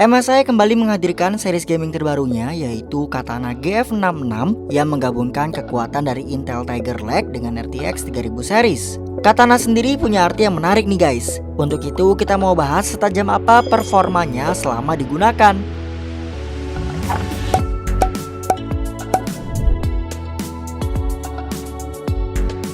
MSI kembali menghadirkan series gaming terbarunya yaitu Katana GF66 yang menggabungkan kekuatan dari Intel Tiger Lake dengan RTX 3000 series. Katana sendiri punya arti yang menarik nih guys. Untuk itu kita mau bahas setajam apa performanya selama digunakan.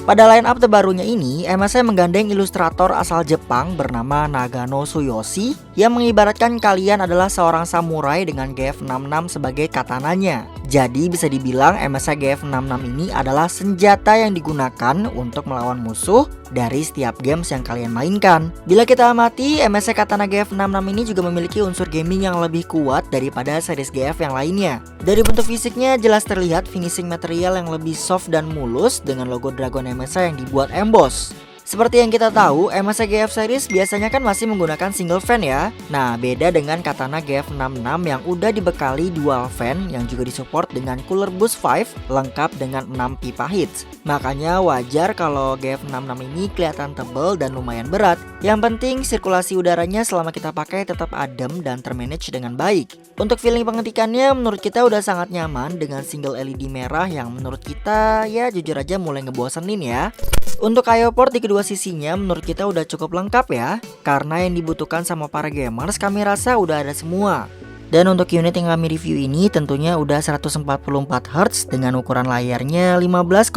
Pada line up terbarunya ini, MSI menggandeng ilustrator asal Jepang bernama Nagano Tsuyoshi yang mengibaratkan kalian adalah seorang samurai dengan GF66 sebagai katananya. Jadi bisa dibilang MSI GF66 ini adalah senjata yang digunakan untuk melawan musuh dari setiap games yang kalian mainkan. Bila kita amati, MSI Katana GF66 ini juga memiliki unsur gaming yang lebih kuat daripada series GF yang lainnya. Dari bentuk fisiknya jelas terlihat finishing material yang lebih soft dan mulus dengan logo Dragon MSI yang dibuat emboss. Seperti yang kita tahu, MSI GF series biasanya kan masih menggunakan single fan ya. Nah, beda dengan Katana GF66 yang udah dibekali dual fan yang juga disupport dengan Cooler Boost 5 lengkap dengan 6 pipa heat. Makanya wajar kalau GF66 ini kelihatan tebal dan lumayan berat. Yang penting sirkulasi udaranya selama kita pakai tetap adem dan termanage dengan baik. Untuk feeling pengetikannya menurut kita udah sangat nyaman dengan single LED merah yang menurut kita ya jujur aja mulai ngebosenin ya. Untuk I/O port di kedua sisinya menurut kita udah cukup lengkap ya. Karena yang dibutuhkan sama para gamers kami rasa udah ada semua. Dan untuk unit yang kami review ini tentunya udah 144Hz dengan ukuran layarnya 15,6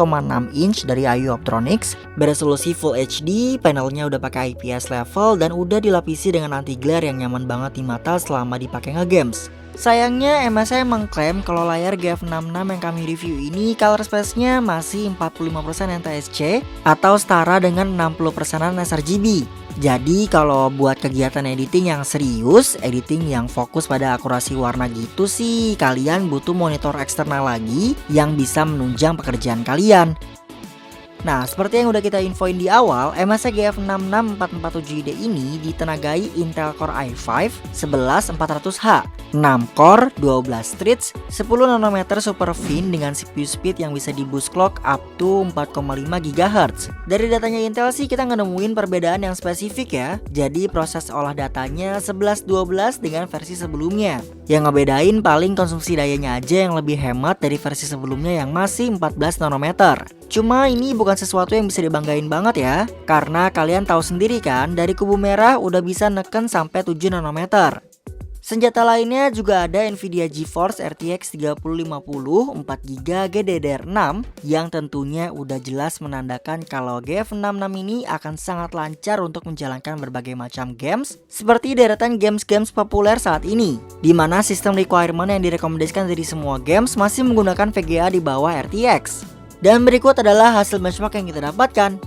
inch dari IU Optronics, beresolusi Full HD, panelnya udah pakai IPS level dan udah dilapisi dengan anti glare yang nyaman banget di mata selama dipakai ngegames. Sayangnya MSI mengklaim kalau layar GF66 yang kami review ini color space-nya masih 45% NTSC atau setara dengan 60%-an sRGB. Jadi kalau buat kegiatan editing yang serius, editing yang fokus pada akurasi warna gitu sih, kalian butuh monitor eksternal lagi yang bisa menunjang pekerjaan kalian. Nah, seperti yang udah kita infoin di awal, MSI GF66 447ID ini ditenagai Intel Core i5 11400H, 6 core, 12 threads, 10 nanometer SuperFin dengan CPU speed yang bisa di boost clock up to 4,5 GHz. Dari datanya Intel sih kita nggak nemuin perbedaan yang spesifik ya. Jadi proses olah datanya 11-12 dengan versi sebelumnya. Yang ngebedain paling konsumsi dayanya aja yang lebih hemat dari versi sebelumnya yang masih 14 nanometer. Cuma ini bukan sesuatu yang bisa dibanggain banget ya. Karena kalian tahu sendiri kan, dari kubu merah udah bisa neken sampai 7 nanometer. Senjata lainnya juga ada Nvidia GeForce RTX 3050 4GB GDDR6 yang tentunya udah jelas menandakan kalau GF66 ini akan sangat lancar untuk menjalankan berbagai macam games seperti deretan games-games populer saat ini, di mana sistem requirement yang direkomendasikan dari semua games masih menggunakan VGA di bawah RTX. Dan berikut adalah hasil benchmark yang kita dapatkan.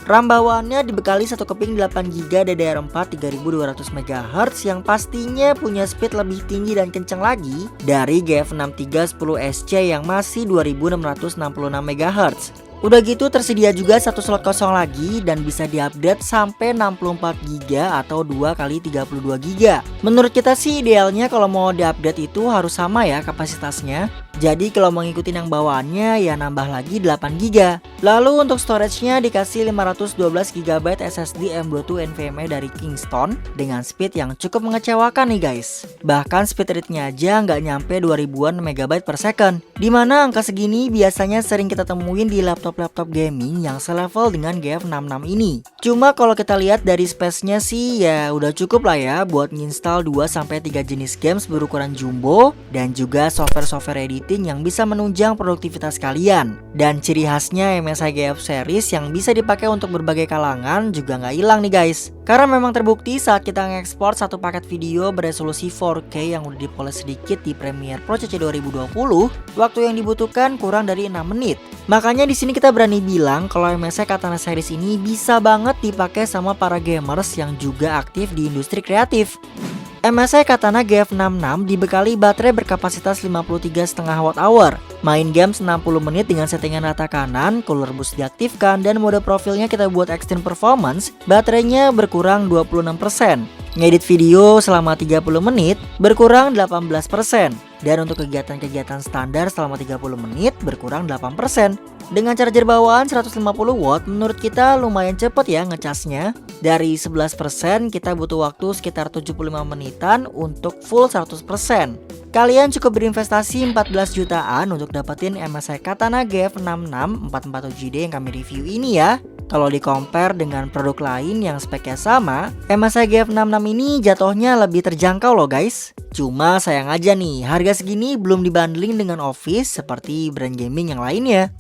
RAM bawaannya dibekali satu keping 8GB DDR4 3200MHz yang pastinya punya speed lebih tinggi dan kencang lagi dari GF6310SC yang masih 2666MHz. Udah gitu tersedia juga satu slot kosong lagi dan bisa diupdate sampai 64GB atau 2x32GB. Menurut kita sih idealnya kalau mau diupdate itu harus sama ya kapasitasnya. Jadi kalau mau ngikutin yang bawaannya ya nambah lagi 8GB. Lalu untuk storage-nya dikasih 512GB SSD M.2 NVMe dari Kingston dengan speed yang cukup mengecewakan nih guys. Bahkan speed rate-nya aja nggak nyampe 2000-an MB per second. Dimana angka segini biasanya sering kita temuin di laptop gaming yang selevel dengan GF66 ini. Cuma kalau kita lihat dari space-nya sih ya udah cukup lah ya buat nginstal 2-3 jenis games berukuran jumbo dan juga software editing yang bisa menunjang produktivitas kalian. Dan ciri khasnya MSI GF series yang bisa dipakai untuk berbagai kalangan juga nggak hilang nih guys. Karena memang terbukti saat kita ngekspor satu paket video beresolusi 4K yang udah dipoles sedikit di Premiere Pro CC 2020, waktu yang dibutuhkan kurang dari 6 menit. Makanya di sini kita berani bilang kalau MSI Katana series ini bisa banget dipakai sama para gamers yang juga aktif di industri kreatif. MSI Katana GF66 dibekali baterai berkapasitas 53,5 Wh. Main games 60 menit dengan settingan rata kanan, cooler boost diaktifkan, dan mode profilnya kita buat extreme performance, baterainya berkurang 26%. Ngedit video selama 30 menit berkurang 18%. Dan untuk kegiatan-kegiatan standar selama 30 menit berkurang 8%. Dengan charger bawaan 150 watt, menurut kita lumayan cepet ya ngecasnya. Dari 11% kita butuh waktu sekitar 75 menitan untuk full 100%. Kalian cukup berinvestasi 14 jutaan untuk dapetin MSI Katana GF66 447D yang kami review ini ya. Kalau di compare dengan produk lain yang speknya sama, MSI GF66 ini jatuhnya lebih terjangkau loh guys. Cuma sayang aja nih, harga segini belum dibundling dengan Office seperti brand gaming yang lainnya.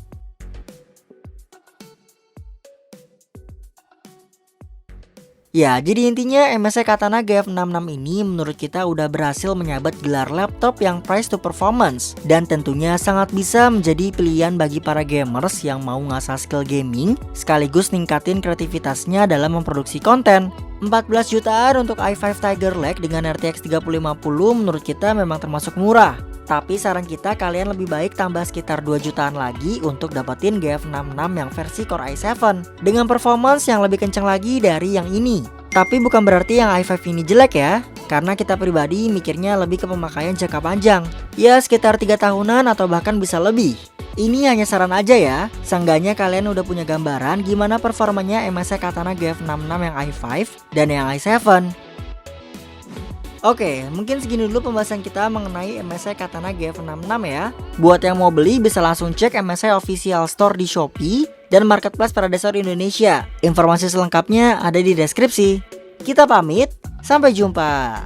Ya, jadi intinya MSI Katana GF66 ini menurut kita udah berhasil menyabet gelar laptop yang price to performance. Dan tentunya sangat bisa menjadi pilihan bagi para gamers yang mau ngasah skill gaming sekaligus ningkatin kreativitasnya dalam memproduksi konten. 14 jutaan untuk i5 Tiger Lake dengan RTX 3050 menurut kita memang termasuk murah. Tapi saran kita kalian lebih baik tambah sekitar 2 jutaan lagi untuk dapetin GF66 yang versi Core i7 dengan performance yang lebih kencang lagi dari yang ini. Tapi bukan berarti yang i5 ini jelek ya, karena kita pribadi mikirnya lebih ke pemakaian jangka panjang. Ya sekitar 3 tahunan atau bahkan bisa lebih. Ini hanya saran aja ya, seenggaknya kalian udah punya gambaran gimana performanya MSI Katana GF66 yang i5 dan yang i7. Oke, mungkin segini dulu pembahasan kita mengenai MSI Katana GF66 ya. Buat yang mau beli bisa langsung cek MSI Official Store di Shopee dan Marketplace Predator Indonesia. Informasi selengkapnya ada di deskripsi. Kita pamit, sampai jumpa.